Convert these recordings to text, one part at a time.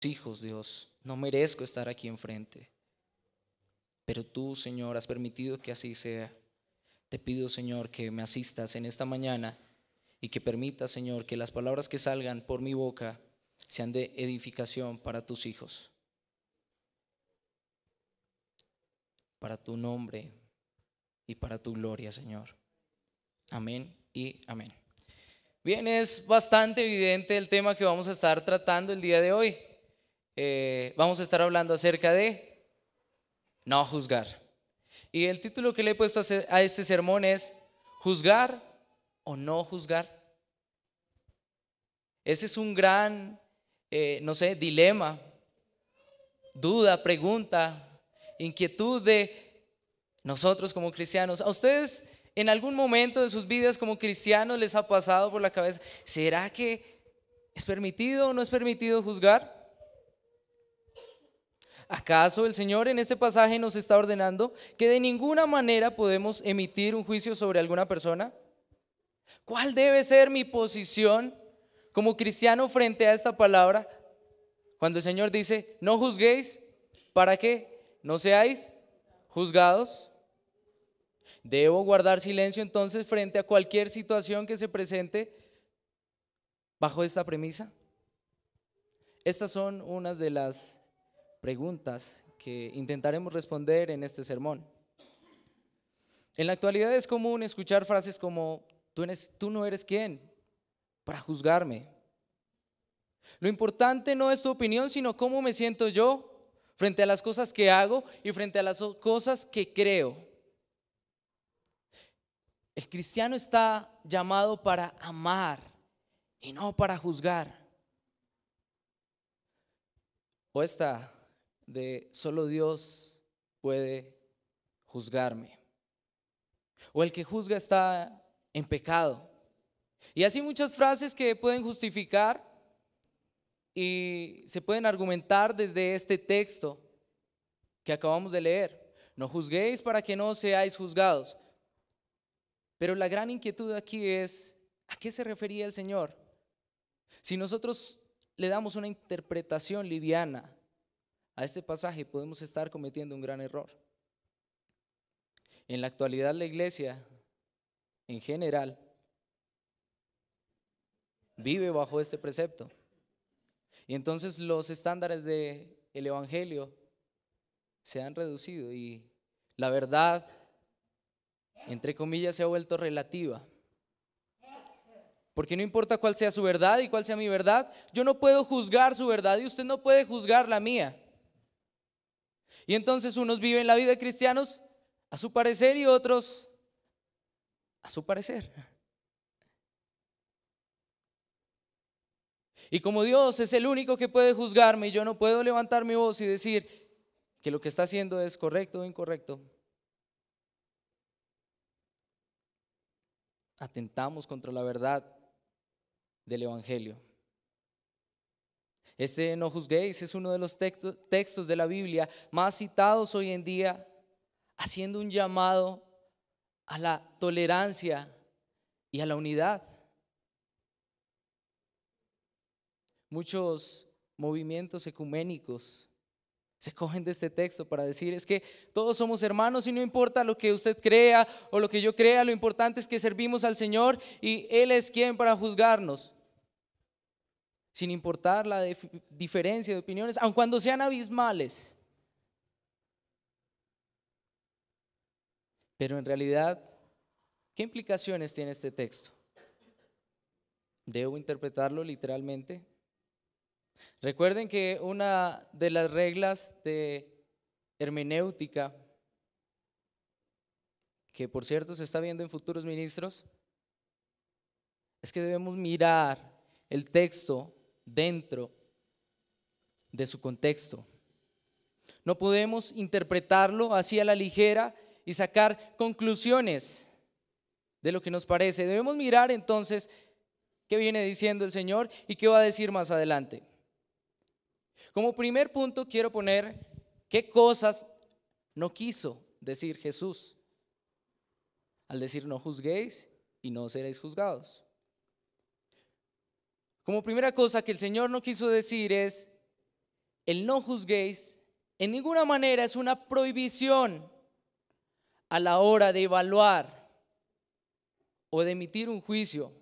hijos, Dios, no merezco estar aquí enfrente, pero tú, Señor, has permitido que así sea. Te pido, Señor, que me asistas en esta mañana y que permitas, Señor, que las palabras que salgan por mi boca sean de edificación para tus hijos, para tu nombre y para tu gloria, Señor. Amén y amén. Bien, es bastante evidente el tema que vamos a estar tratando el día de hoy. Vamos a estar hablando acerca de no juzgar. Y el título que le he puesto a este sermón es ¿juzgar o no juzgar? Ese es un gran, no sé, dilema, duda, pregunta, inquietud de nosotros como cristianos. ¿A ustedes en algún momento de sus vidas como cristianos les ha pasado por la cabeza, ¿será que es permitido o no es permitido juzgar? ¿Acaso el Señor en este pasaje nos está ordenando que de ninguna manera podemos emitir un juicio sobre alguna persona? ¿Cuál debe ser mi posición como cristiano frente a esta palabra? Cuando el Señor dice, no juzguéis, ¿para qué? No seáis juzgados. ¿Debo guardar silencio entonces frente a cualquier situación que se presente bajo esta premisa? Estas son unas de las preguntas que intentaremos responder en este sermón. En la actualidad es común escuchar frases como, tú no eres quién para juzgarme. Lo importante no es tu opinión, sino cómo me siento yo frente a las cosas que hago y frente a las cosas que creo. El cristiano está llamado para amar y no para juzgar. O esta de solo Dios puede juzgarme. O el que juzga está en pecado. Y así muchas frases que pueden justificar y se pueden argumentar desde este texto que acabamos de leer. No juzguéis para que no seáis juzgados. Pero la gran inquietud aquí es, ¿a qué se refería el Señor? Si nosotros le damos una interpretación liviana a este pasaje, podemos estar cometiendo un gran error. En la actualidad la iglesia, en general, vive bajo este precepto. Y entonces los estándares del evangelio se han reducido y la verdad, entre comillas, se ha vuelto relativa. Porque no importa cuál sea su verdad y cuál sea mi verdad, yo no puedo juzgar su verdad y usted no puede juzgar la mía. Y entonces unos viven la vida de cristianos a su parecer y otros a su parecer. Y como Dios es el único que puede juzgarme, yo no puedo levantar mi voz y decir que lo que está haciendo es correcto o incorrecto. Atentamos contra la verdad del evangelio. Este no juzguéis es uno de los textos de la Biblia más citados hoy en día, haciendo un llamado a la tolerancia y a la unidad. Muchos movimientos ecuménicos se cogen de este texto para decir, es que todos somos hermanos y no importa lo que usted crea o lo que yo crea, lo importante es que servimos al Señor y Él es quien para juzgarnos, sin importar la diferencia de opiniones, aun cuando sean abismales. Pero en realidad, ¿qué implicaciones tiene este texto? ¿Debo interpretarlo literalmente? Recuerden que una de las reglas de hermenéutica, que por cierto se está viendo en futuros ministros, es que debemos mirar el texto dentro de su contexto. No podemos interpretarlo así a la ligera y sacar conclusiones de lo que nos parece. Debemos mirar entonces qué viene diciendo el Señor y qué va a decir más adelante. Como primer punto quiero poner qué cosas no quiso decir Jesús al decir no juzguéis y no seréis juzgados. Como primera cosa que el Señor no quiso decir es el no juzguéis en ninguna manera es una prohibición a la hora de evaluar o de emitir un juicio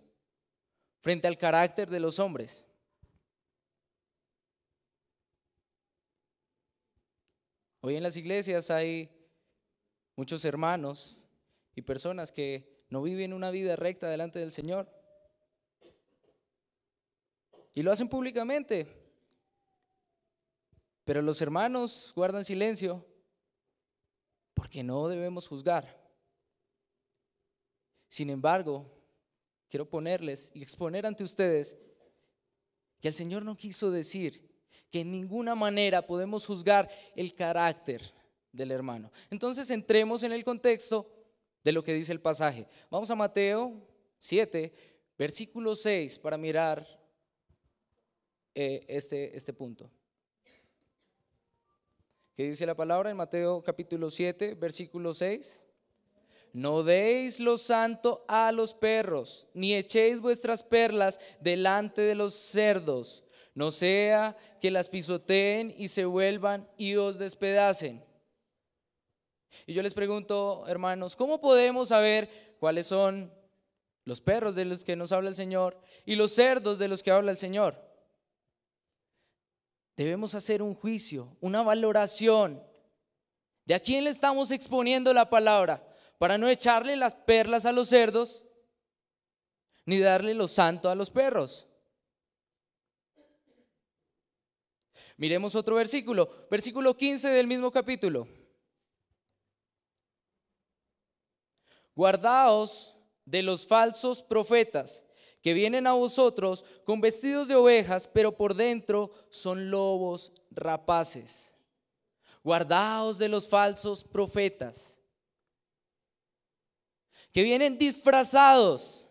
frente al carácter de los hombres. Hoy en las iglesias hay muchos hermanos y personas que no viven una vida recta delante del Señor y lo hacen públicamente, pero los hermanos guardan silencio porque no debemos juzgar. Sin embargo, quiero ponerles y exponer ante ustedes que el Señor no quiso decir que en ninguna manera podemos juzgar el carácter del hermano. Entonces entremos en el contexto de lo que dice el pasaje. Vamos a Mateo 7, versículo 6 para mirar este punto. ¿Qué dice la palabra en Mateo capítulo 7, versículo 6? No deis lo santo a los perros, ni echéis vuestras perlas delante de los cerdos, no sea que las pisoteen y se vuelvan y os despedacen. Y yo les pregunto, hermanos, ¿cómo podemos saber cuáles son los perros de los que nos habla el Señor y los cerdos de los que habla el Señor? Debemos hacer un juicio, una valoración de a quién le estamos exponiendo la palabra, para no echarle las perlas a los cerdos ni darle lo santo a los perros. Miremos otro versículo, versículo 15 del mismo capítulo. Guardaos de los falsos profetas que vienen a vosotros con vestidos de ovejas, pero por dentro son lobos rapaces. Guardaos de los falsos profetas que vienen disfrazados.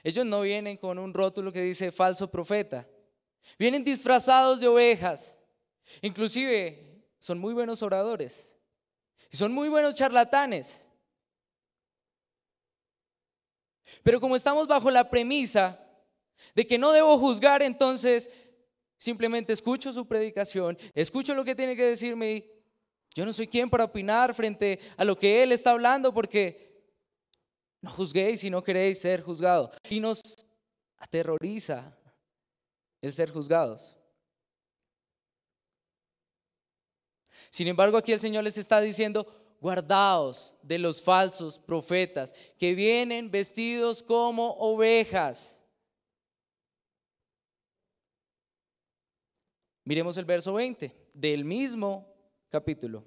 Ellos no vienen con un rótulo que dice falso profeta. Vienen disfrazados de ovejas. Inclusive son muy buenos oradores y son muy buenos charlatanes. Pero como estamos bajo la premisa de que no debo juzgar, entonces simplemente escucho su predicación, escucho lo que tiene que decirme y yo no soy quien para opinar frente a lo que él está hablando, porque no juzguéis si no queréis ser juzgados. Y nos aterroriza el ser juzgados. Sin embargo, aquí el Señor les está diciendo: guardaos de los falsos profetas que vienen vestidos como ovejas. Miremos el verso 20 del mismo capítulo.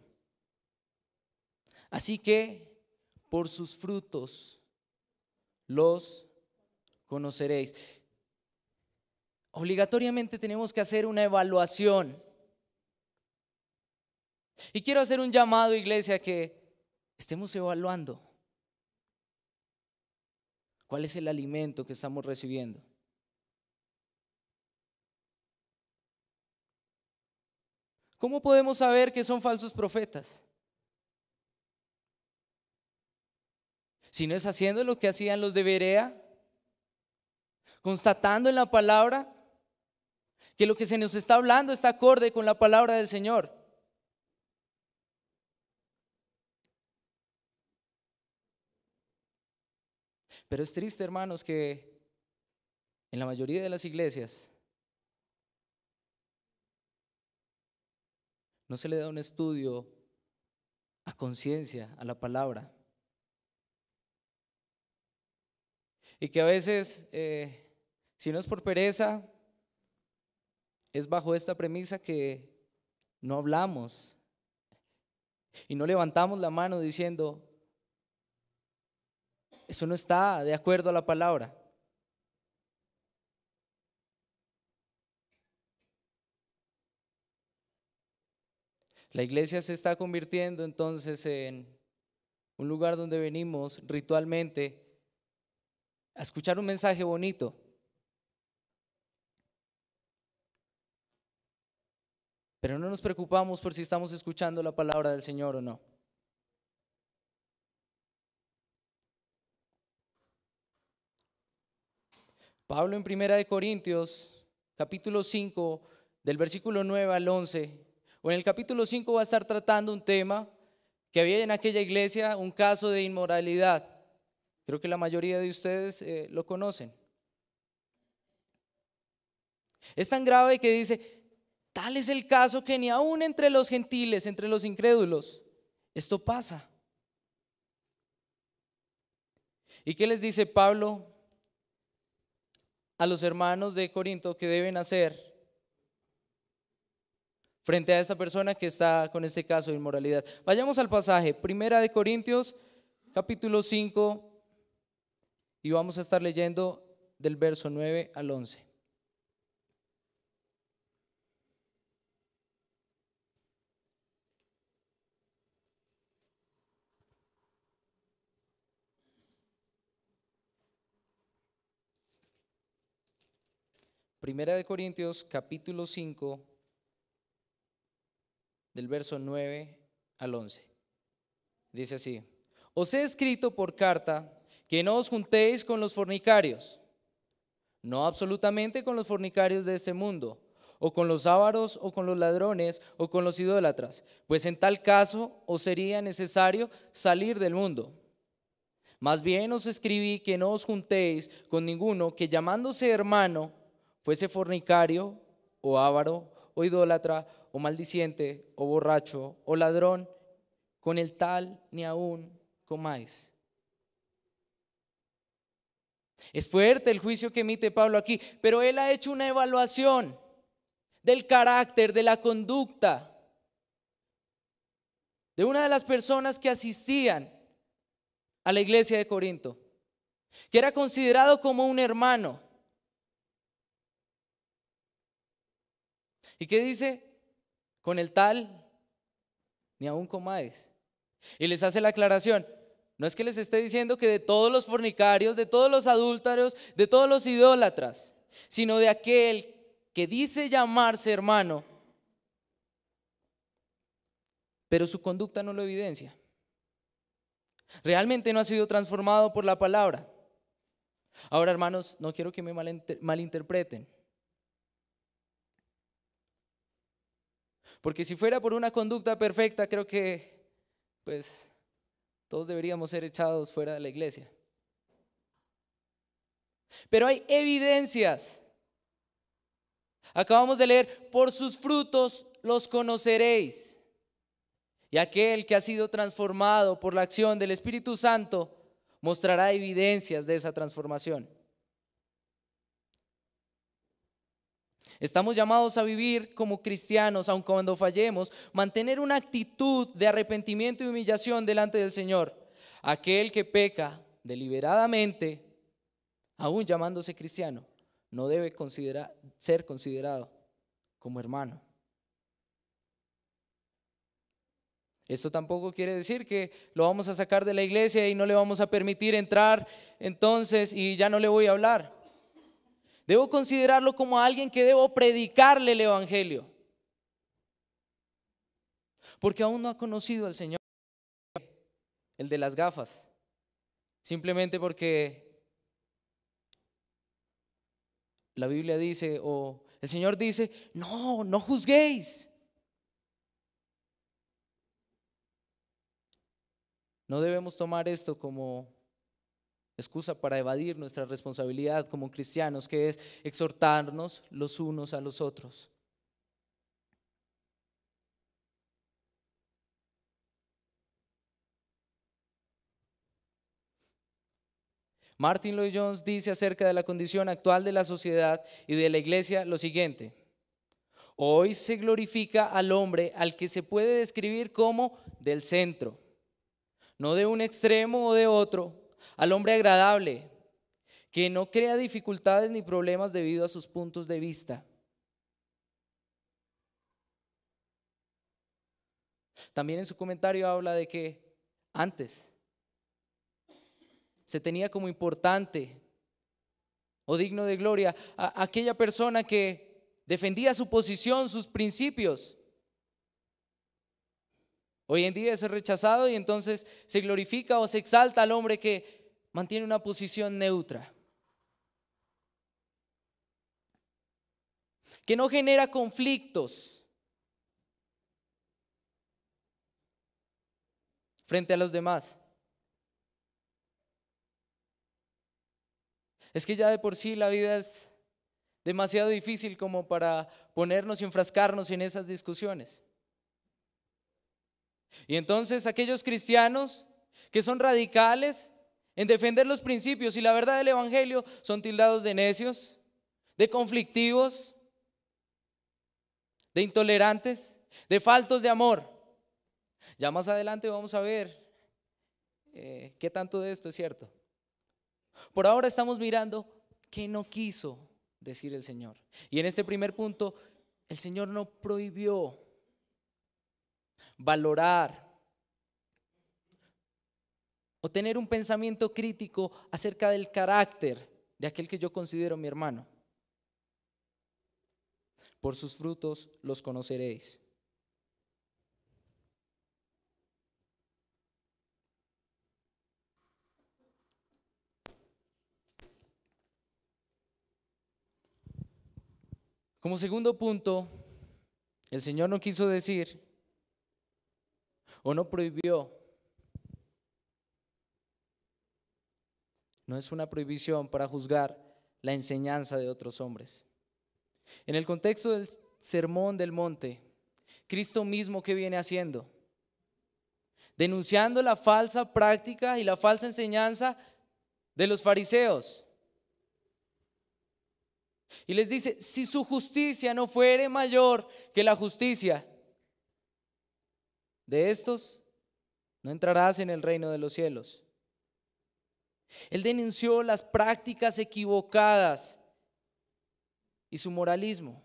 Así que por sus frutos los conoceréis. Obligatoriamente tenemos que hacer una evaluación. Y quiero hacer un llamado, iglesia, que estemos evaluando cuál es el alimento que estamos recibiendo. ¿Cómo podemos saber que son falsos profetas? Si no es haciendo lo que hacían los de Berea, constatando en la palabra que lo que se nos está hablando está acorde con la palabra del Señor. Pero es triste, hermanos, que en la mayoría de las iglesias no se le da un estudio a conciencia a la palabra. Y que a veces, si no es por pereza, es bajo esta premisa que no hablamos y no levantamos la mano diciendo: eso no está de acuerdo a la palabra. La iglesia se está convirtiendo entonces en un lugar donde venimos ritualmente a escuchar un mensaje bonito, pero no nos preocupamos por si estamos escuchando la palabra del Señor o no. Pablo en 1 Corintios capítulo 5 del versículo 9 al 11, o en el capítulo 5 va a estar tratando un tema que había en aquella iglesia, un caso de inmoralidad. Creo que la mayoría de ustedes lo conocen. Es tan grave que dice, tal es el caso que ni aún entre los gentiles, entre los incrédulos, esto pasa. ¿Y qué les dice Pablo a los hermanos de Corinto que deben hacer frente a esta persona que está con este caso de inmoralidad? Vayamos al pasaje, Primera de Corintios, capítulo 5, y vamos a estar leyendo del verso 9 al 11. Primera de Corintios, capítulo 5, del verso 9 al 11. Dice así: os he escrito por carta que no os juntéis con los fornicarios, no absolutamente con los fornicarios de este mundo, o con los ávaros, o con los ladrones, o con los idólatras, pues en tal caso os sería necesario salir del mundo. Más bien os escribí que no os juntéis con ninguno que llamándose hermano fuese fornicario, o ávaro, o idólatra, o maldiciente, o borracho, o ladrón, con el tal ni aún comáis. Es fuerte el juicio que emite Pablo aquí, pero él ha hecho una evaluación del carácter, de la conducta de una de las personas que asistían a la iglesia de Corinto, que era considerado como un hermano. ¿Y qué dice? Con el tal ni aún comáis. Y les hace la aclaración. No es que les esté diciendo que de todos los fornicarios, de todos los adúlteros, de todos los idólatras, sino de aquel que dice llamarse hermano, pero su conducta no lo evidencia. Realmente no ha sido transformado por la palabra. Ahora, hermanos, no quiero que me malinterpreten. Porque si fuera por una conducta perfecta, creo que pues todos deberíamos ser echados fuera de la iglesia. Pero hay evidencias. Acabamos de leer, por sus frutos los conoceréis. Y aquel que ha sido transformado por la acción del Espíritu Santo mostrará evidencias de esa transformación. Estamos llamados a vivir como cristianos, aun cuando fallemos, mantener una actitud de arrepentimiento y humillación delante del Señor. Aquel que peca deliberadamente, aún llamándose cristiano, no debe ser considerado como hermano. Esto tampoco quiere decir que lo vamos a sacar de la iglesia y no le vamos a permitir entrar entonces y ya no le voy a hablar. Debo considerarlo como alguien que debo predicarle el evangelio, porque aún no ha conocido al Señor, el de las gafas, simplemente porque la Biblia dice o el Señor dice, no juzguéis. No debemos tomar esto como excusa para evadir nuestra responsabilidad como cristianos, que es exhortarnos los unos a los otros. Martin Lloyd-Jones dice acerca de la condición actual de la sociedad y de la iglesia lo siguiente: hoy se glorifica al hombre al que se puede describir como del centro, no de un extremo o de otro, al hombre agradable, que no crea dificultades ni problemas debido a sus puntos de vista. También en su comentario habla de que antes se tenía como importante o digno de gloria a aquella persona que defendía su posición, sus principios. Hoy en día es rechazado y entonces se glorifica o se exalta al hombre que mantiene una posición neutra. que no genera conflictos frente a los demás. Es que ya de por sí la vida es demasiado difícil como para ponernos y enfrascarnos en esas discusiones. Y entonces aquellos cristianos que son radicales en defender los principios y la verdad del evangelio son tildados de necios, de conflictivos, de intolerantes, de faltos de amor. Ya más adelante vamos a ver qué tanto de esto es cierto. Por ahora estamos mirando qué no quiso decir el Señor. Y en este primer punto, el Señor no prohibió valorar o tener un pensamiento crítico acerca del carácter de aquel que yo considero mi hermano. Por sus frutos los conoceréis. Como segundo punto, el Señor no quiso decir o no prohibió. No es una prohibición para juzgar la enseñanza de otros hombres. En el contexto del Sermón del Monte, Cristo mismo, ¿qué viene haciendo? Denunciando la falsa práctica y la falsa enseñanza de los fariseos. Y les dice, si su justicia no fuere mayor que la justicia de estos, no entrarás en el reino de los cielos. Él denunció las prácticas equivocadas y su moralismo.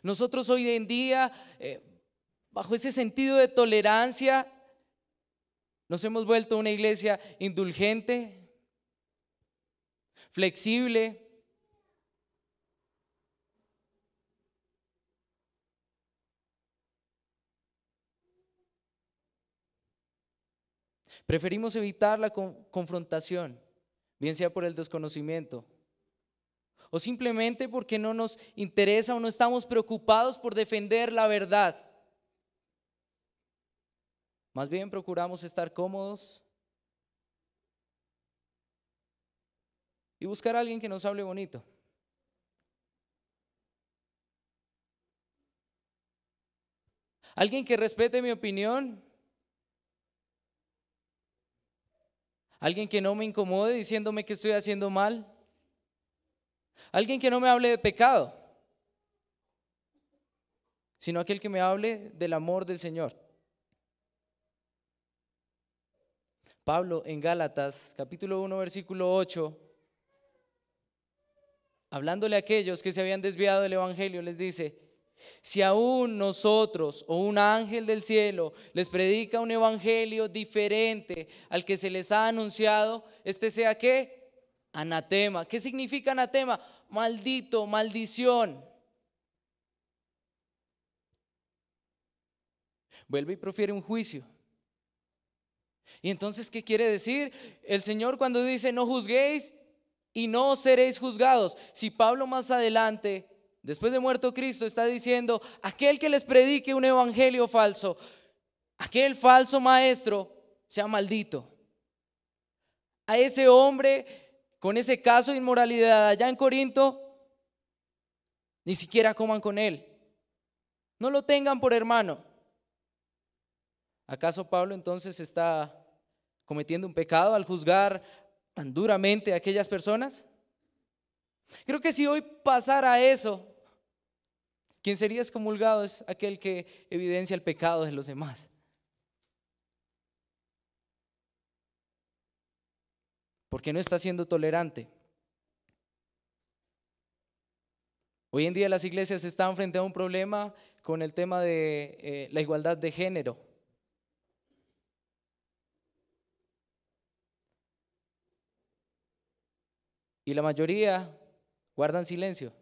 Nosotros hoy en día, bajo ese sentido de tolerancia, nos hemos vuelto una iglesia indulgente, flexible. Preferimos evitar la confrontación, bien sea por el desconocimiento o simplemente porque no nos interesa o no estamos preocupados por defender la verdad. Más bien procuramos estar cómodos y buscar a alguien que nos hable bonito. Alguien que respete mi opinión. Alguien que no me incomode diciéndome que estoy haciendo mal. Alguien que no me hable de pecado, sino aquel que me hable del amor del Señor. Pablo en Gálatas, capítulo 1, versículo 8, hablándole a aquellos que se habían desviado del evangelio, les dice: si aún nosotros o un ángel del cielo les predica un evangelio diferente al que se les ha anunciado, este sea ¿qué? Anatema. ¿Qué significa anatema? Maldito, maldición. Vuelve y profiere un juicio. Y entonces, ¿qué quiere decir el Señor cuando dice no juzguéis y no seréis juzgados? Si Pablo más adelante, después de muerto Cristo, está diciendo: aquel que les predique un evangelio falso, aquel falso maestro, sea maldito. A ese hombre con ese caso de inmoralidad allá en Corinto, ni siquiera coman con él. No lo tengan por hermano. ¿Acaso Pablo entonces está cometiendo un pecado al juzgar tan duramente a aquellas personas? Creo que si hoy pasara eso, quien sería excomulgado es aquel que evidencia el pecado de los demás. Porque no está siendo tolerante. Hoy en día las iglesias están frente a un problema con el tema de la igualdad de género. Y la mayoría guardan silencio.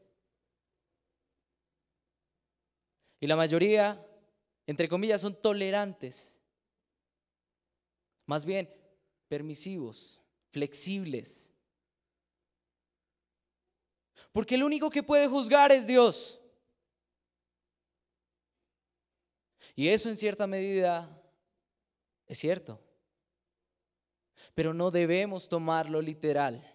Y la mayoría, entre comillas, son tolerantes. Más bien, permisivos, flexibles. Porque el único que puede juzgar es Dios. Y eso en cierta medida es cierto. Pero no debemos tomarlo literal.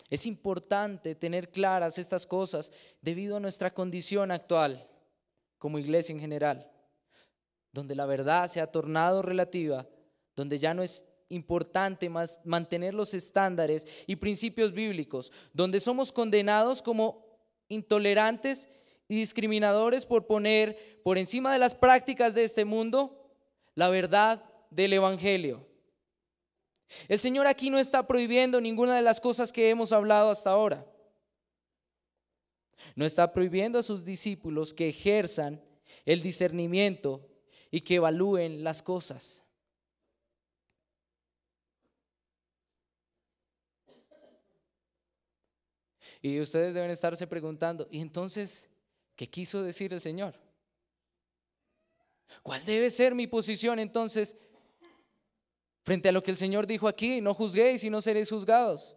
Es importante tener claras estas cosas debido a nuestra condición actual como iglesia en general, donde la verdad se ha tornado relativa, donde ya no es importante más mantener los estándares y principios bíblicos, donde somos condenados como intolerantes y discriminadores por poner por encima de las prácticas de este mundo la verdad del Evangelio. El Señor aquí no está prohibiendo ninguna de las cosas que hemos hablado hasta ahora. No está prohibiendo a sus discípulos que ejerzan el discernimiento y que evalúen las cosas. Y ustedes deben estarse preguntando, ¿y entonces qué quiso decir el Señor? ¿Cuál debe ser mi posición entonces frente a lo que el Señor dijo aquí? No juzguéis y no seréis juzgados.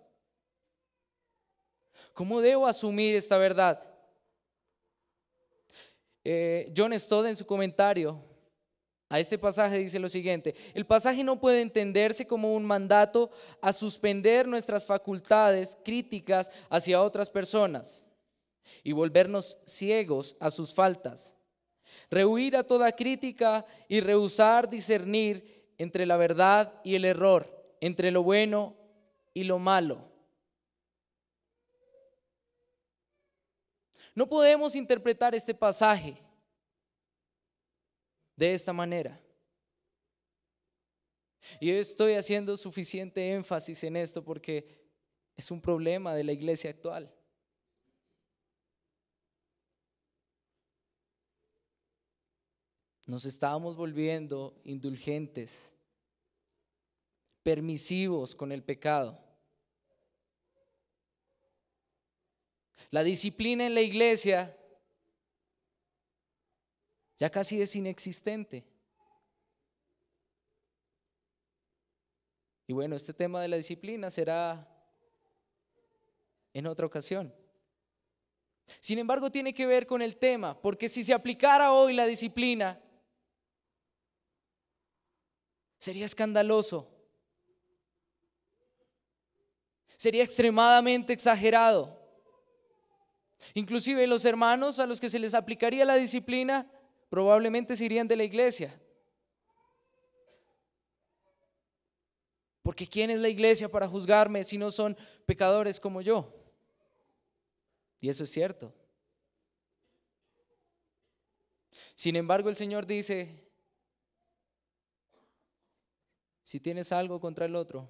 ¿Cómo debo asumir esta verdad? John Stott en su comentario a este pasaje dice lo siguiente: el pasaje no puede entenderse como un mandato a suspender nuestras facultades críticas hacia otras personas y volvernos ciegos a sus faltas, rehuir a toda crítica y rehusar discernir entre la verdad y el error, entre lo bueno y lo malo. No podemos interpretar este pasaje de esta manera. Y yo estoy haciendo suficiente énfasis en esto porque es un problema de la iglesia actual. Nos estamos volviendo indulgentes, permisivos con el pecado. La disciplina en la iglesia ya casi es inexistente. Y bueno, este tema de la disciplina será en otra ocasión. Sin embargo, tiene que ver con el tema, porque si se aplicara hoy la disciplina, sería escandaloso, sería extremadamente exagerado. Inclusive los hermanos a los que se les aplicaría la disciplina probablemente se irían de la iglesia. Porque ¿quién es la iglesia para juzgarme si no son pecadores como yo? Y eso es cierto. Sin embargo, el Señor dice: si tienes algo contra el otro,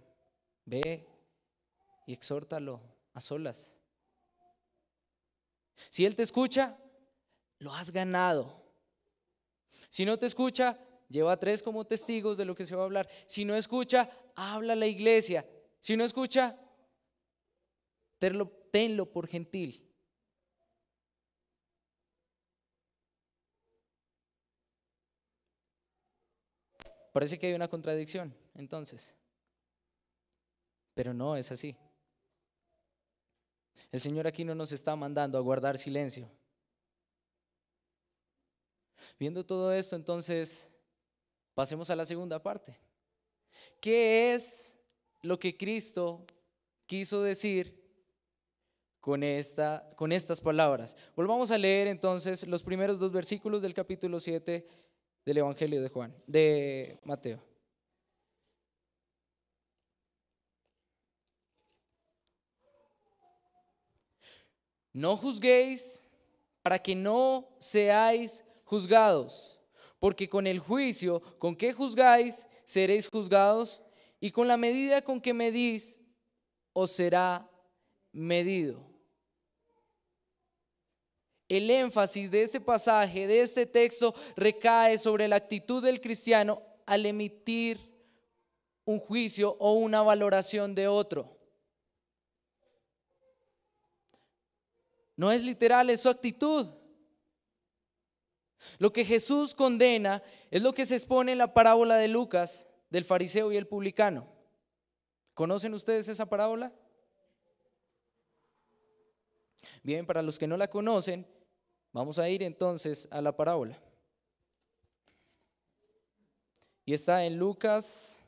ve y exhórtalo a solas. Si él te escucha, lo has ganado. Si no te escucha, lleva a 3 como testigos de lo que se va a hablar. Si no escucha, habla a la iglesia. Si no escucha, tenlo por gentil. Parece que hay una contradicción, entonces. Pero no es así. El Señor aquí no nos está mandando a guardar silencio. Viendo todo esto, entonces, pasemos a la segunda parte. ¿Qué es lo que Cristo quiso decir con estas palabras? Volvamos a leer entonces los primeros 2 versículos del capítulo 7 del Evangelio de Mateo. No juzguéis para que no seáis juzgados, porque con el juicio con que juzgáis seréis juzgados, y con la medida con que medís os será medido. El énfasis de este pasaje, de este texto, recae sobre la actitud del cristiano al emitir un juicio o una valoración de otro. No es literal, es su actitud. Lo que Jesús condena es lo que se expone en la parábola de Lucas del fariseo y el publicano. ¿Conocen ustedes esa parábola? Bien, para los que no la conocen, vamos a ir entonces a la parábola. Y está en Lucas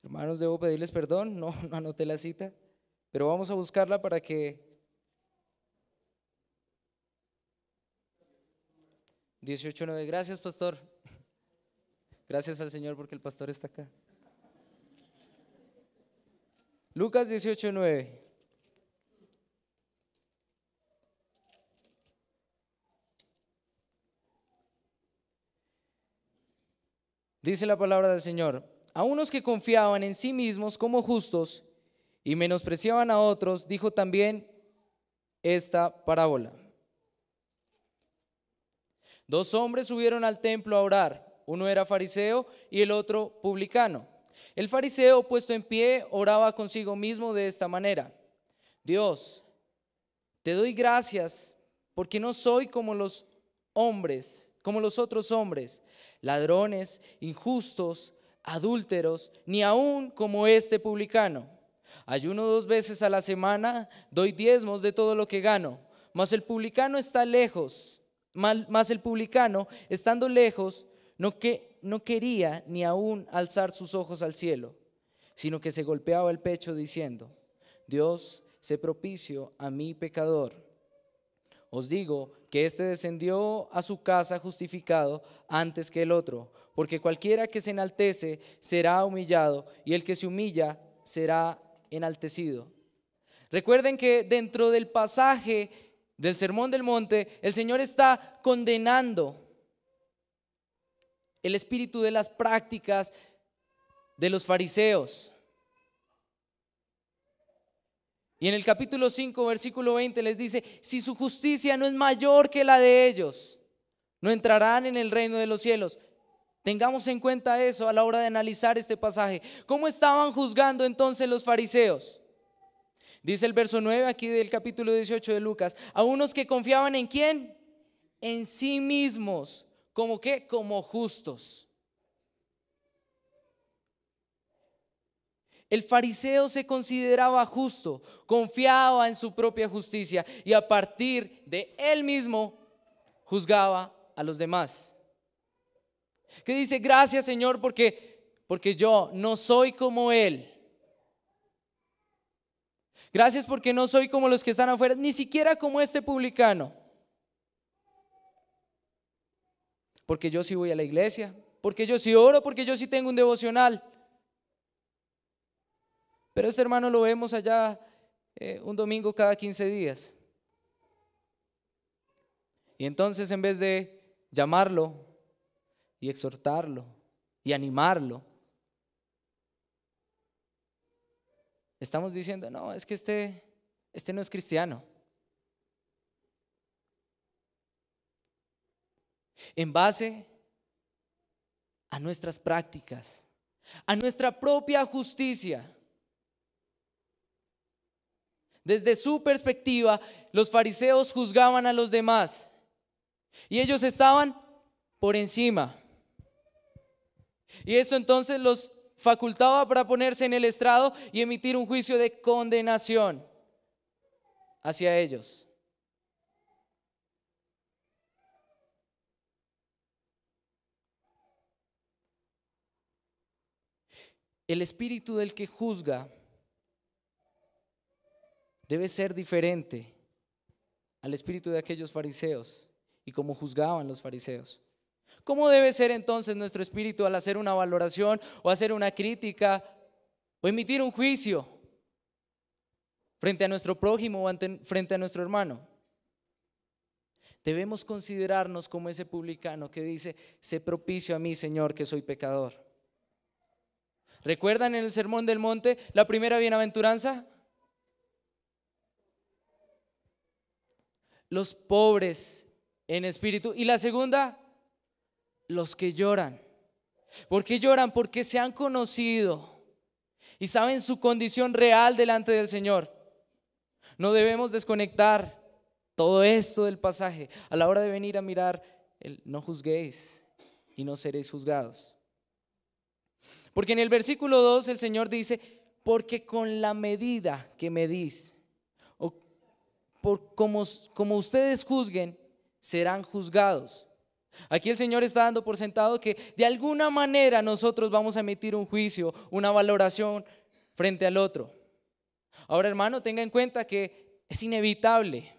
Hermanos, debo pedirles perdón, no anoté la cita, pero vamos a buscarla para que 18:9. Gracias, pastor. Gracias al Señor porque el pastor está acá. Lucas 18:9. Dice la palabra del Señor: a unos que confiaban en sí mismos como justos y menospreciaban a otros, dijo también esta parábola. Dos hombres subieron al templo a orar. Uno era fariseo y el otro publicano. El fariseo, puesto en pie, oraba consigo mismo de esta manera: Dios, te doy gracias porque no soy como los hombres, como los otros hombres, ladrones, injustos, adúlteros, ni aún como este publicano. Ayuno 2 veces a la semana, doy diezmos de todo lo que gano. Mas el publicano está lejos, mas el publicano, estando lejos, no quería ni aún alzar sus ojos al cielo, sino que se golpeaba el pecho diciendo: Dios, sé propicio a mi pecador. Os digo que éste descendió a su casa justificado antes que el otro, porque cualquiera que se enaltece será humillado, y el que se humilla será enaltecido. Recuerden que dentro del pasaje del Sermón del Monte, el Señor está condenando el espíritu de las prácticas de los fariseos. Y en el capítulo 5, versículo 20 les dice: si su justicia no es mayor que la de ellos, no entrarán en el reino de los cielos. Tengamos en cuenta eso a la hora de analizar este pasaje. ¿Cómo estaban juzgando entonces los fariseos? Dice el verso 9 aquí del capítulo 18 de Lucas: a unos que confiaban ¿en quién? En sí mismos. ¿Cómo qué? Como justos. El fariseo se consideraba justo, confiaba en su propia justicia y a partir de él mismo juzgaba a los demás. Que dice: gracias, Señor, porque yo no soy como él. Gracias porque no soy como los que están afuera, ni siquiera como este publicano. Porque yo sí voy a la iglesia, porque yo sí oro, porque yo sí tengo un devocional. Pero este hermano lo vemos allá un domingo cada 15 días. Y entonces, en vez de llamarlo y exhortarlo y animarlo, estamos diciendo: no, es que este no es cristiano. En base a nuestras prácticas, a nuestra propia justicia. Desde su perspectiva, los fariseos juzgaban a los demás y ellos estaban por encima. Y eso entonces los facultaba para ponerse en el estrado y emitir un juicio de condenación hacia ellos. El espíritu del que juzga debe ser diferente al espíritu de aquellos fariseos y como juzgaban los fariseos. ¿Cómo debe ser entonces nuestro espíritu al hacer una valoración o hacer una crítica o emitir un juicio frente a nuestro prójimo o frente a nuestro hermano? Debemos considerarnos como ese publicano que dice: sé propicio a mí, Señor, que soy pecador. ¿Recuerdan en el Sermón del Monte la primera bienaventuranza? Los pobres en espíritu. Y la segunda, los que lloran. ¿Por qué lloran? Porque se han conocido y saben su condición real delante del Señor. No debemos desconectar todo esto del pasaje a la hora de venir a mirar el no juzguéis y no seréis juzgados. Porque en el versículo 2 el Señor dice, porque con la medida que medís, o como ustedes juzguen, serán juzgados. Aquí el Señor está dando por sentado que de alguna manera nosotros vamos a emitir un juicio, una valoración frente al otro. Ahora, hermano, tenga en cuenta que es inevitable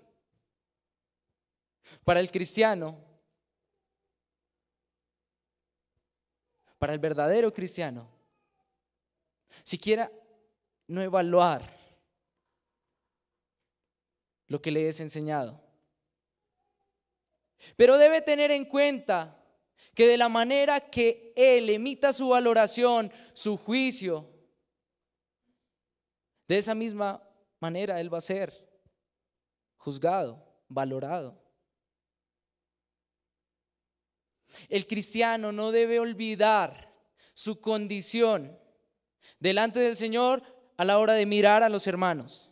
para el cristiano, para el verdadero cristiano, siquiera no evaluar lo que le es enseñado. Pero debe tener en cuenta que de la manera que él emita su valoración, su juicio, de esa misma manera él va a ser juzgado, valorado. El cristiano no debe olvidar su condición delante del Señor a la hora de mirar a los hermanos.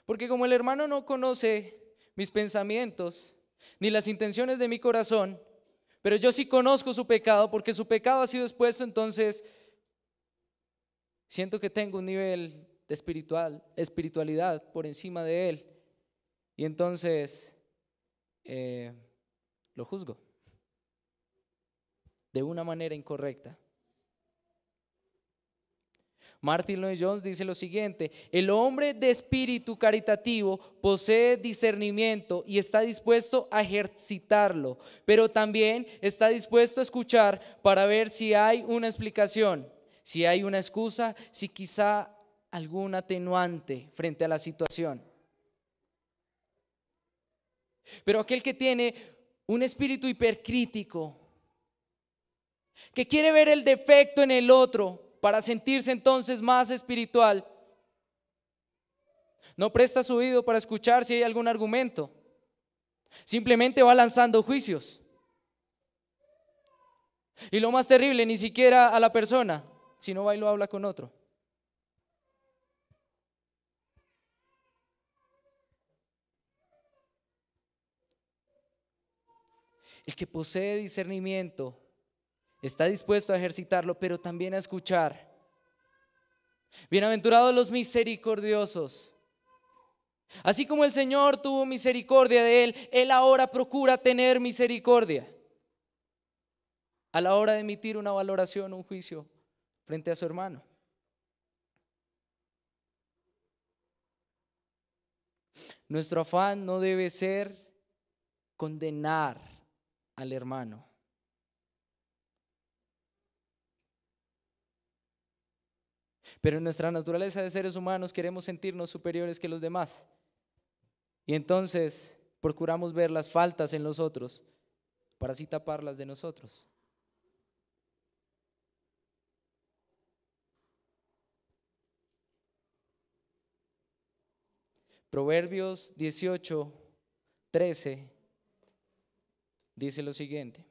Porque como el hermano no conoce mis pensamientos ni las intenciones de mi corazón, pero yo sí conozco su pecado, porque su pecado ha sido expuesto, entonces siento que tengo un nivel de espiritualidad por encima de él, y entonces lo juzgo de una manera incorrecta. Martin Lloyd-Jones dice lo siguiente: el hombre de espíritu caritativo posee discernimiento y está dispuesto a ejercitarlo, pero también está dispuesto a escuchar para ver si hay una explicación, si hay una excusa, si quizá algún atenuante frente a la situación. Pero aquel que tiene un espíritu hipercrítico, que quiere ver el defecto en el otro para sentirse entonces más espiritual, no presta su oído para escuchar si hay algún argumento, simplemente va lanzando juicios. Y lo más terrible, ni siquiera a la persona, sino va y lo habla con otro. El que posee discernimiento está dispuesto a ejercitarlo, pero también a escuchar. Bienaventurados los misericordiosos. Así como el Señor tuvo misericordia de él, él ahora procura tener misericordia a la hora de emitir una valoración, un juicio frente a su hermano. Nuestro afán no debe ser condenar al hermano. Pero en nuestra naturaleza de seres humanos queremos sentirnos superiores que los demás. Y entonces procuramos ver las faltas en los otros para así taparlas de nosotros. Proverbios 18:13 dice lo siguiente: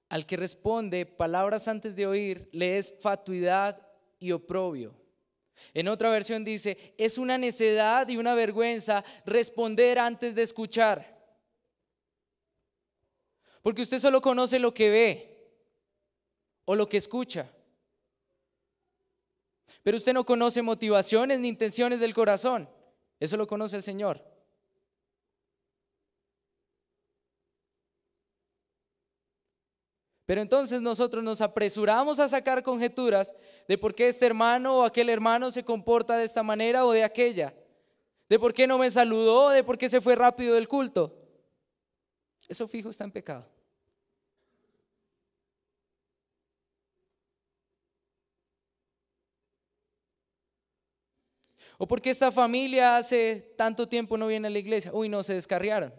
al que responde palabras antes de oír, le es fatuidad y oprobio. En otra versión dice: es una necedad y una vergüenza responder antes de escuchar. Porque usted solo conoce lo que ve o lo que escucha, pero usted no conoce motivaciones ni intenciones del corazón. Eso lo conoce el Señor. Pero entonces nosotros nos apresuramos a sacar conjeturas de por qué este hermano o aquel hermano se comporta de esta manera o de aquella, de por qué no me saludó, de por qué se fue rápido del culto. Eso fijo está en pecado. ¿O porque esta familia hace tanto tiempo no viene a la iglesia? Uy, no, se descarriaron.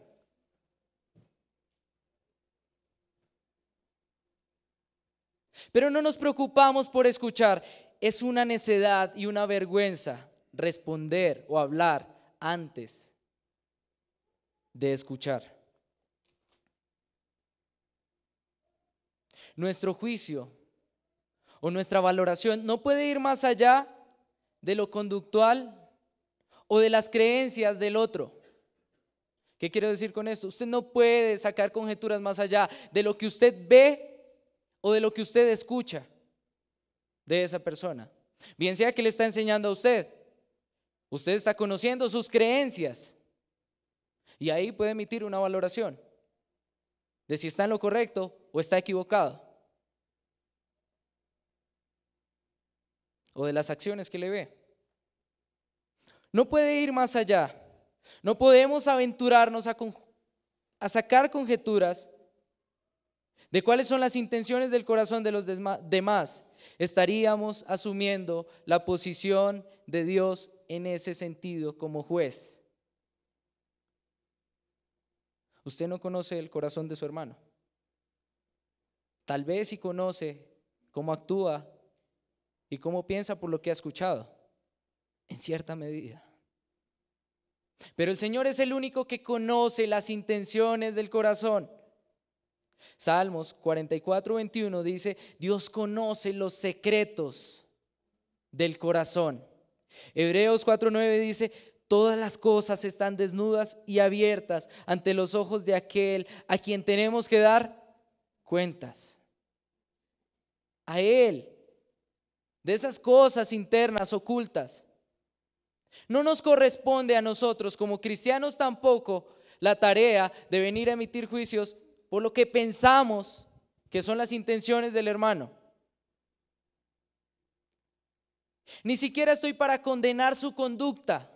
Pero no nos preocupamos por escuchar. Es una necedad y una vergüenza responder o hablar antes de escuchar. Nuestro juicio o nuestra valoración no puede ir más allá de lo conductual o de las creencias del otro. ¿Qué quiero decir con esto? Usted no puede sacar conjeturas más allá de lo que usted ve o de lo que usted escucha de esa persona. Bien sea que le está enseñando a usted, usted está conociendo sus creencias y ahí puede emitir una valoración de si está en lo correcto o está equivocado, o de las acciones que le ve. No puede ir más allá. No podemos aventurarnos a sacar conjeturas de cuáles son las intenciones del corazón de los demás. Estaríamos asumiendo la posición de Dios en ese sentido como juez. Usted no conoce el corazón de su hermano. Tal vez sí conoce cómo actúa y cómo piensa por lo que ha escuchado, en cierta medida. Pero el Señor es el único que conoce las intenciones del corazón. Salmos 44:21 dice: Dios conoce los secretos del corazón. Hebreos 4:9 dice: todas las cosas están desnudas y abiertas ante los ojos de aquel a quien tenemos que dar cuentas. A Él, de esas cosas internas ocultas. No nos corresponde a nosotros como cristianos tampoco la tarea de venir a emitir juicios por lo que pensamos que son las intenciones del hermano. Ni siquiera estoy para condenar su conducta.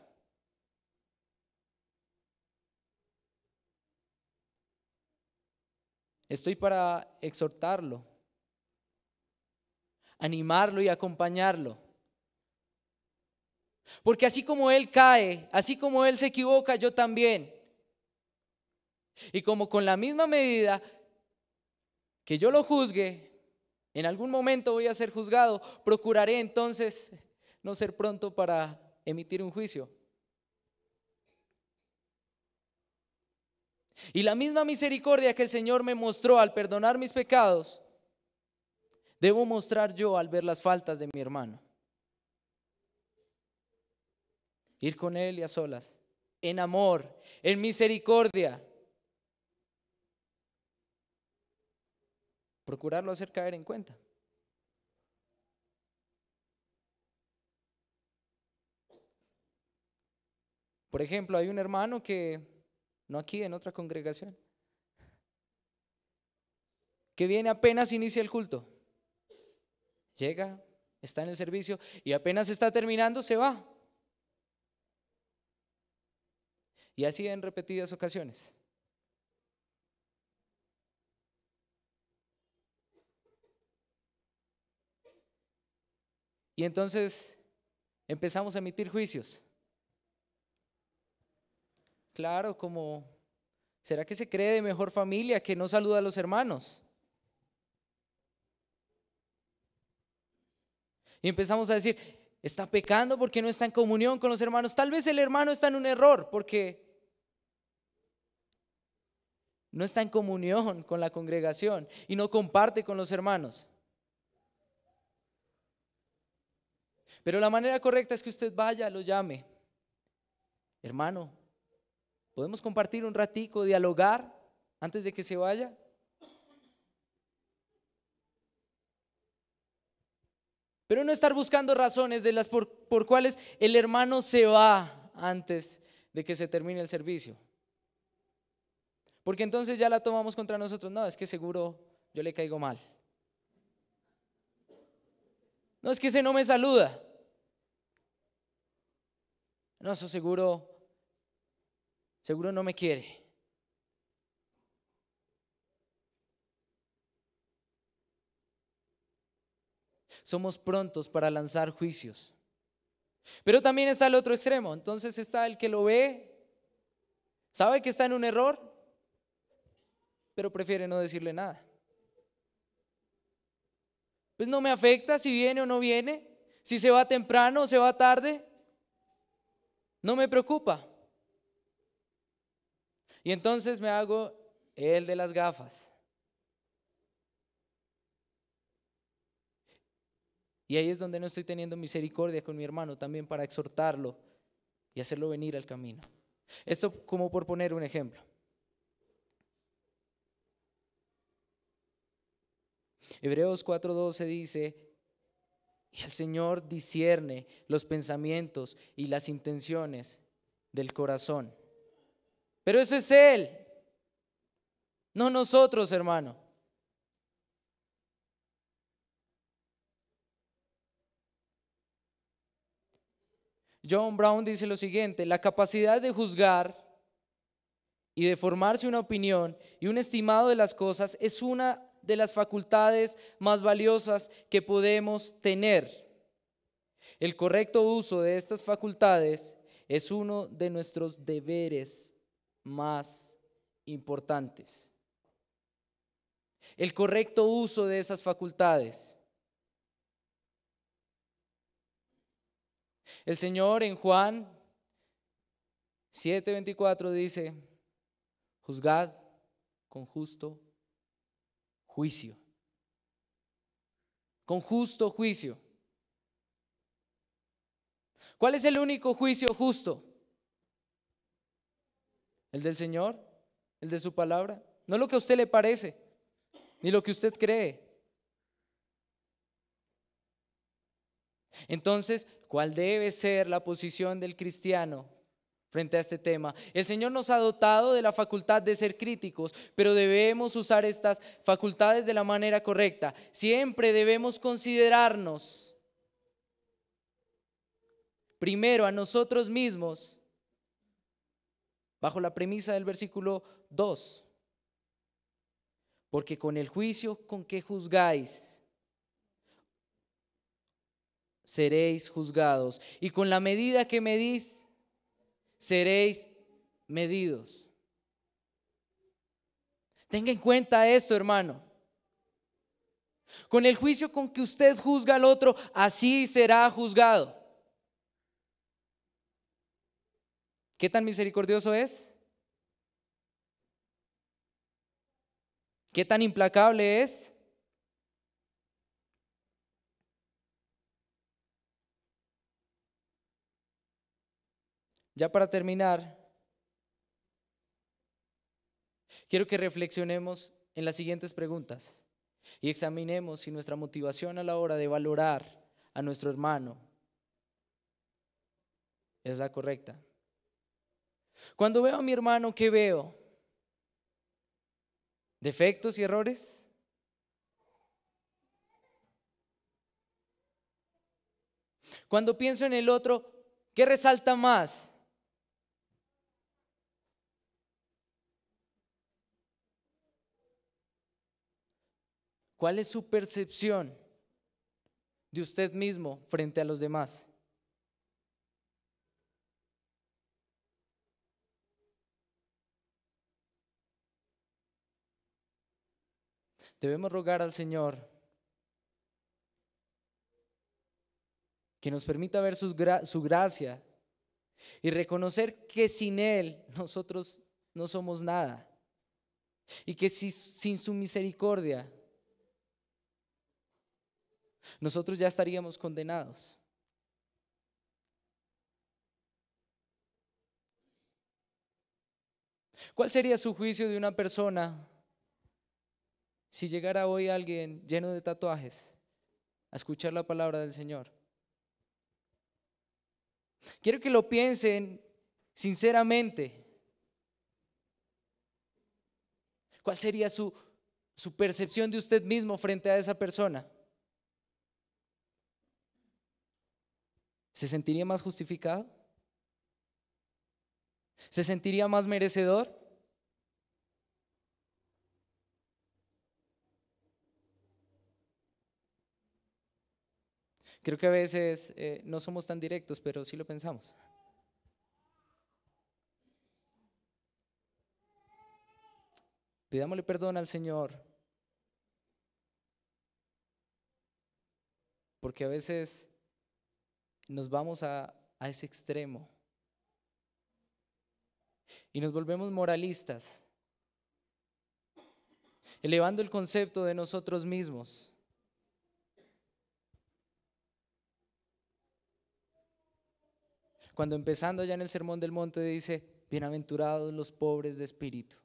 Estoy para exhortarlo, animarlo y acompañarlo. Porque así como él cae, así como él se equivoca, yo también. Y como con la misma medida que yo lo juzgue, en algún momento voy a ser juzgado, procuraré entonces no ser pronto para emitir un juicio. Y la misma misericordia que el Señor me mostró al perdonar mis pecados, debo mostrar yo al ver las faltas de mi hermano. Ir con él y a solas, en amor, en misericordia. Procurarlo hacer caer en cuenta. Por ejemplo, hay un hermano que, no aquí, en otra congregación, que viene apenas inicia el culto. Llega, está en el servicio y apenas está terminando, se va. Y así en repetidas ocasiones. Y entonces empezamos a emitir juicios. Claro, como, ¿será que se cree de mejor familia que no saluda a los hermanos? Y empezamos a decir, está pecando porque no está en comunión con los hermanos. Tal vez el hermano está en un error porque no está en comunión con la congregación y no comparte con los hermanos. Pero la manera correcta es que usted vaya, lo llame. Hermano, ¿podemos compartir un ratico, dialogar antes de que se vaya? Pero no estar buscando razones de las por cuales el hermano se va antes de que se termine el servicio. Porque entonces ya la tomamos contra nosotros. No, es que seguro yo le caigo mal. No, es que ese no me saluda. No, eso seguro no me quiere. Somos prontos para lanzar juicios. Pero también está el otro extremo. Entonces está el que lo ve, sabe que está en un error, pero prefiere no decirle nada. Pues no me afecta si viene o no viene, si se va temprano o se va tarde, no me preocupa. Y entonces me hago el de las gafas. Y ahí es donde no estoy teniendo misericordia con mi hermano también para exhortarlo y hacerlo venir al camino. Esto como por poner un ejemplo. Hebreos 4:12 dice: y el Señor discierne los pensamientos y las intenciones del corazón. Pero eso es Él, no nosotros, hermano. John Brown dice lo siguiente: la capacidad de juzgar y de formarse una opinión y un estimado de las cosas es una de las facultades más valiosas que podemos tener. El correcto uso de estas facultades es uno de nuestros deberes más importantes. El correcto uso de esas facultades. El Señor en Juan 7:24 dice: juzgad con justo juicio. Con justo juicio. ¿Cuál es el único juicio justo? ¿El del Señor? ¿El de su palabra? No lo que a usted le parece, ni lo que usted cree. Entonces, ¿cuál debe ser la posición del cristiano frente a este tema? El Señor nos ha dotado de la facultad de ser críticos, pero debemos usar estas facultades de la manera correcta. Siempre debemos considerarnos primero a nosotros mismos, bajo la premisa del versículo 2. Porque con el juicio con que juzgáis, seréis juzgados, y con la medida que medís, seréis medidos. Tenga en cuenta esto, hermano. Con el juicio con que usted juzga al otro, así será juzgado. ¿Qué tan misericordioso es? ¿Qué tan implacable es? Ya para terminar, quiero que reflexionemos en las siguientes preguntas y examinemos si nuestra motivación a la hora de valorar a nuestro hermano es la correcta. Cuando veo a mi hermano, ¿qué veo? ¿Defectos y errores? Cuando pienso en el otro, ¿qué resalta más? ¿Cuál es su percepción de usted mismo frente a los demás? Debemos rogar al Señor que nos permita ver su gracia y reconocer que sin Él nosotros no somos nada y que sin su misericordia nosotros ya estaríamos condenados. ¿Cuál sería su juicio de una persona si llegara hoy alguien lleno de tatuajes a escuchar la palabra del Señor? Quiero que lo piensen sinceramente. ¿Cuál sería su percepción de usted mismo frente a esa persona? ¿Se sentiría más justificado? ¿Se sentiría más merecedor? Creo que a veces no somos tan directos, pero sí lo pensamos. Pidámosle perdón al Señor, porque a veces nos vamos a ese extremo y nos volvemos moralistas, elevando el concepto de nosotros mismos. Cuando empezando ya en el Sermón del Monte dice: bienaventurados los pobres de espíritu,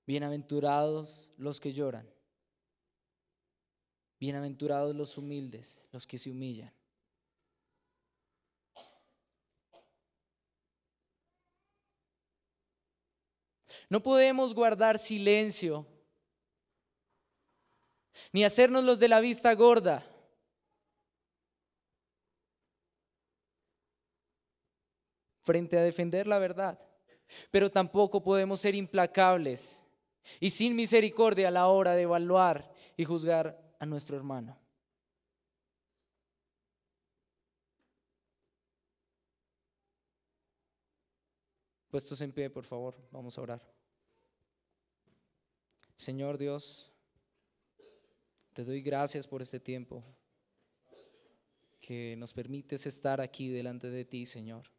bienaventurados los que lloran, bienaventurados los humildes, los que se humillan. No podemos guardar silencio, ni hacernos los de la vista gorda. Frente a defender la verdad, pero tampoco podemos ser implacables y sin misericordia a la hora de evaluar y juzgar a nuestro hermano. Puestos en pie, por favor, vamos a orar. Señor Dios, te doy gracias por este tiempo que nos permites estar aquí delante de ti, Señor.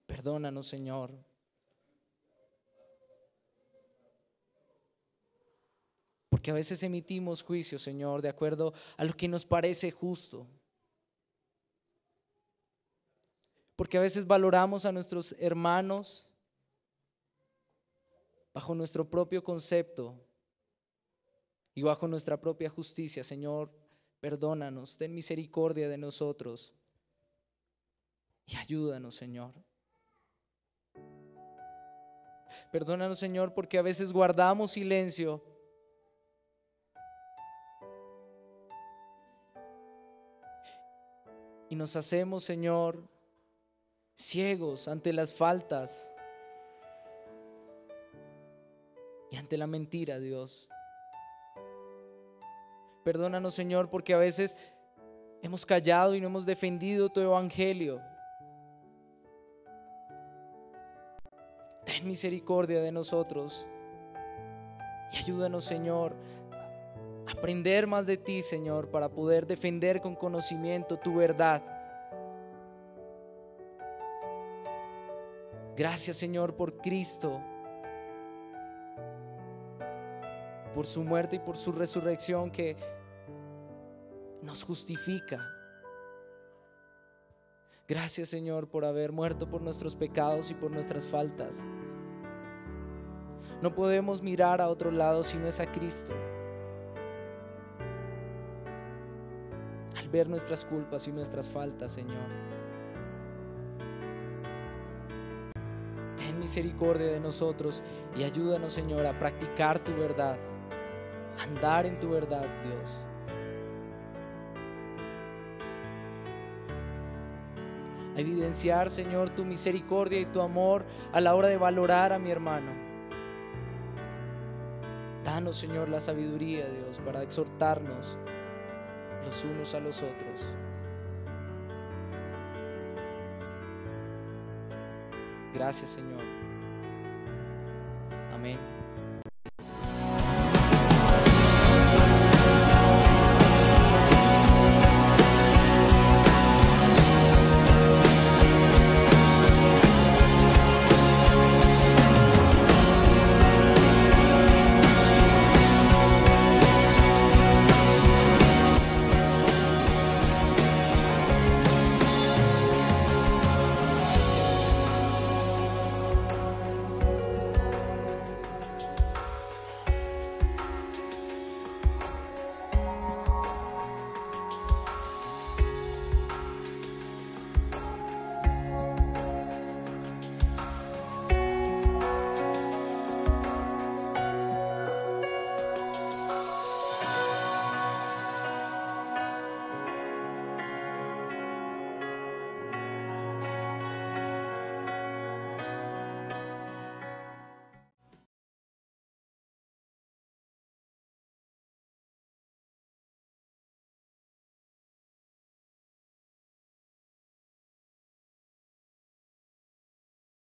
Perdónanos, Señor, porque a veces emitimos juicios, Señor, de acuerdo a lo que nos parece justo. Porque a veces valoramos a nuestros hermanos bajo nuestro propio concepto y bajo nuestra propia justicia. Señor, perdónanos, ten misericordia de nosotros y ayúdanos, Señor. Perdónanos, Señor, porque a veces guardamos silencio y nos hacemos, Señor, ciegos ante las faltas y ante la mentira, Dios. Perdónanos, Señor, porque a veces hemos callado y no hemos defendido tu evangelio. Ten misericordia de nosotros y ayúdanos, Señor, a aprender más de ti, Señor, para poder defender con conocimiento tu verdad. Gracias, Señor, por Cristo, por su muerte y por su resurrección que nos justifica. Gracias, Señor, por haber muerto por nuestros pecados y por nuestras faltas. No podemos mirar a otro lado si no es a Cristo. Al ver nuestras culpas y nuestras faltas, Señor, ten misericordia de nosotros y ayúdanos, Señor, a practicar tu verdad, a andar en tu verdad, Dios. A evidenciar, Señor, tu misericordia y tu amor a la hora de valorar a mi hermano. Danos, Señor, la sabiduría, Dios, para exhortarnos los unos a los otros. Gracias, Señor. Amén.